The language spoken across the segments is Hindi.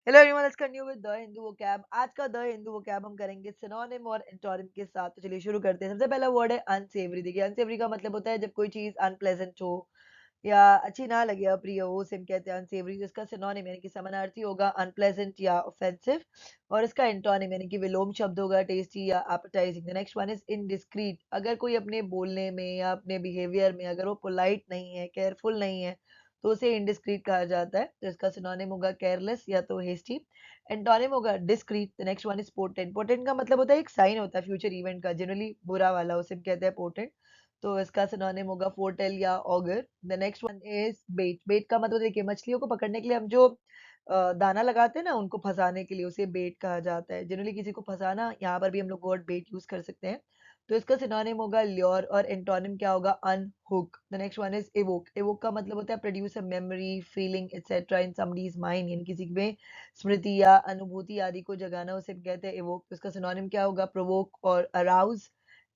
Hello everyone, let's continue with the Hindu vocab. आज का द हिंदू वोकैब हम करेंगे सिनोनिम और एंटोनिम के साथ। तो चलिए शुरू करते हैं। सबसे पहला वर्ड है अनसेवरी। देखिए, अनसेवरी का मतलब होता है जब कोई चीज अनप्लेजेंट हो या अच्छी ना लगे, अप्रिय हो, उसे हम कहते हैं अनसेवरी। जिसका सिनोनिम यानी कि समानार्थी होगा अनप्लेजेंट या ऑफेंसिव, और इसका एंटोनिम यानी कि विलोम शब्द होगा टेस्टी या appetising. The next one is indiscreet. अगर कोई अपने बोलने में या अपने बिहेवियर में अगर वो पोलाइट नहीं है, केयरफुल नहीं है, तो उसे इंडिस्क्रीट कहा जाता है। तो इसका सिनोनिम होगा केयरलेस या तो हेस्टी। एंटोनिम होगा discreet. The next one is portent. Portent का मतलब होता है एक साइन होता है फ्यूचर इवेंट का, जनरली बुरा वाला, उसे हम कहते हैं पोर्टेंट। तो इसका सिनोनिम होगा फोरटेल या augur. The next one is bait. Bait का मतलब देखिए, मछलियों को पकड़ने के लिए हम जो दाना लगाते हैं ना, उनको फंसाने के लिए उसे बेट कहा जाता है। जनरली किसी को फंसाना, यहाँ पर भी हम लोग वर्ड बेट यूज कर सकते हैं। तो इसका सिनोनिम होगा ल्योर, और एंटोनिम क्या होगा? अनहुक। The next one is evoke. Evoke का मतलब होता है produce a memory, feeling etcetera in somebody's mind, यानी किसी में स्मृति या अनुभूति आदि को जगाना, उसे कहते हैं एवोक। तो इसका सिनोनिम क्या होगा? प्रोवोक और अराउज।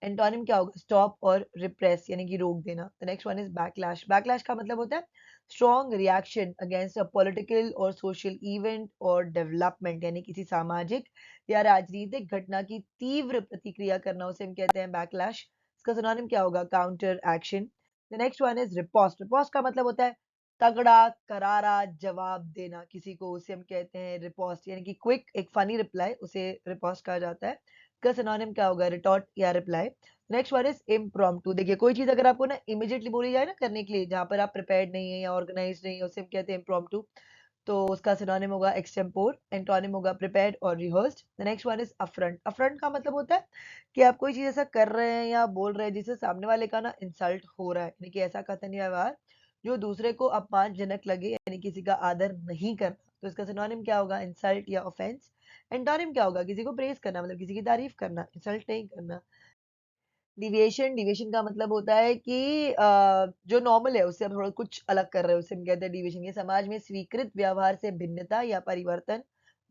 एंटोनिम क्या होगा? स्टॉप और रिप्रेस, यानी कि रोक देना। The next one is backlash. Backlash का मतलब होता है strong reaction against a political और सोशल इवेंट और डेवलपमेंट, यानी किसी सामाजिक या राजनीतिक घटना की तीव्र प्रतिक्रिया करना, उसे हम कहते हैं बैकलैश। इसका सिनोनिम क्या होगा? Counter action. The next one is repost. Repost का मतलब होता है तगड़ा करारा जवाब देना किसी को, उसे हम कहते हैं रिपोस्ट, यानी कि क्विक एक फनी रिप्लाई, उसे रिपोस्ट कहा जाता है। इसका सिनोनिम क्या होगा? रिटॉर्ट या reply. Next one is impromptu. देखिए, कोई चीज अगर आपको ना इमीडिएटली बोली जाए ना करने के लिए, जहां पर आप प्रिपेयर्ड नहीं है या ऑर्गेनाइज नहीं है, उसे हम कहते हैं इम्प्रॉम्प्टू। तो उसका सिनोनिम होगा एक्सटेम्पोर। एंटोनिम होगा प्रिपेयर्ड और rehearsed. The next one is affront. Affront का मतलब होता है कि आप कोई चीज ऐसा कर रहे हैं या बोल रहे हैं जिससे सामने वाले का ना इंसल्ट हो रहा है, यानी कि ऐसा कथन या व्यवहार जो दूसरे को अपमानजनक लगे, यानी किसी का आदर नहीं करना। तो इसका सिनोनिम क्या होगा? इंसल्ट या ऑफेंस। एंटोनिम क्या होगा? किसी को प्रेज करना, मतलब किसी की तारीफ करना, इंसल्ट नहीं करना। डिविएशन। डिविएशन का मतलब होता है कि जो नॉर्मल है उससे हम थोड़ा कुछ अलग कर रहे हैं, उसे हम कहते हैं डिविएशन। ये समाज में स्वीकृत व्यवहार से भिन्नता या परिवर्तन,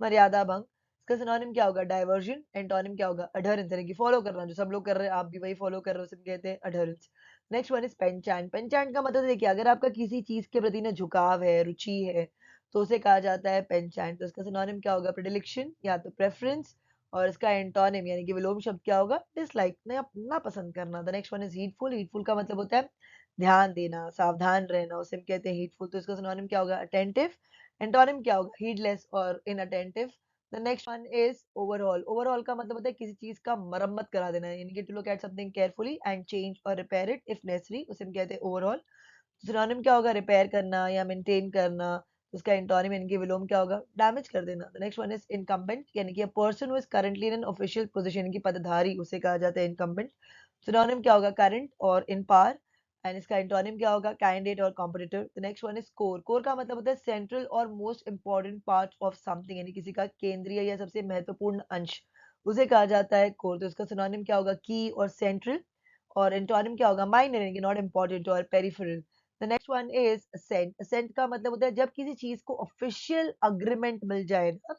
मर्यादा भंग। इसका सिनोनिम क्या होगा? डाइवर्जन। एंटोनिम क्या होगा? अडहरेंस, यानी कि फॉलो करना, जो सब लोग कर रहे हैं आप भी वही फॉलो कर रहे हो, उसे हम कहते हैं adherence. Next one is penchant. Penchant का मतलब देखिए, अगर आपका किसी चीज के प्रति ना झुकाव है, रुचि है, तो उसे कहा जाता है पेंचैंट। तो इसका सिनोनिम क्या होगा? प्रेडिलेक्शन या तो प्रेफरेंस। और इसका एंटोनिम यानी कि विलोम शब्द क्या होगा? डिसलाइक, ना पसंद करना। The next one is heedful. Heedful का मतलब होता है ध्यान देना, सावधान रहना, उसे हम कहते हैं हीटफुल। तो इसका सिनोनिम क्या होगा? अटेंटिव। एंटोनिम क्या होगा? हीडलेस और inattentive. The next one is overall. Overall का मतलब होता है किसी चीज का मरम्मत करा देना, यानी कि to look at something carefully and change और रिपेयर इट इफ नेसेसरी, उसे हम कहते हैं ओवरऑल। सिनोनिम क्या होगा? रिपेयर करना या मेंटेन करना। उसका एंटोनिम यानी कि विलोम क्या होगा? डैमेज कर देना। The next one is incumbent, यानी कि a person who is currently in an official position, यानी कि पदधारी, उसे कहा जाता है इनकम्बेंट। सिनोनिम क्या होगा? करंट और इन पावर। एंड इसका एंटोनिम क्या होगा? कैंडिडेट और competitor. The next one is core. Core का मतलब होता है सेंट्रल और most important part of something, यानी किसी का केंद्रीय या सबसे महत्वपूर्ण अंश, उसे कहा जाता है कोर। तो इसका सिनोनिम क्या होगा? की और सेंट्रल। और एंटोनिम क्या होगा? माइनर, यानी कि नॉट इंपॉर्टेंट और peripheral. The next one is assent. Assent का मतलब होता है जब किसी चीज को ऑफिशियल अग्रीमेंट मिल जाए ना,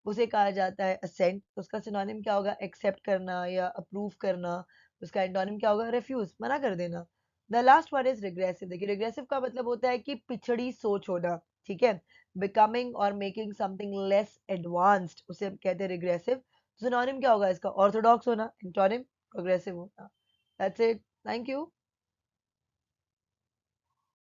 उसे कहा जाता है असेंट। उसका सिनोनिम क्या होगा? एक्सेप्ट करना या अप्रूव करना। उसका एंटोनिम क्या होगा? रिफ्यूज, मना कर देना। The last word is regressive. देखिए, रिग्रेसिव का मतलब होता है कि पिछड़ी सोच होना, ठीक है, बिकमिंग और मेकिंग समथिंग लेस एडवांस्ड, उसे हम कहते हैं रिग्रेसिव। सिनोनिम क्या होगा इसका? ऑर्थोडॉक्स होना। एंटोनिम प्रोग्रेसिव होना। That's it. Thank you.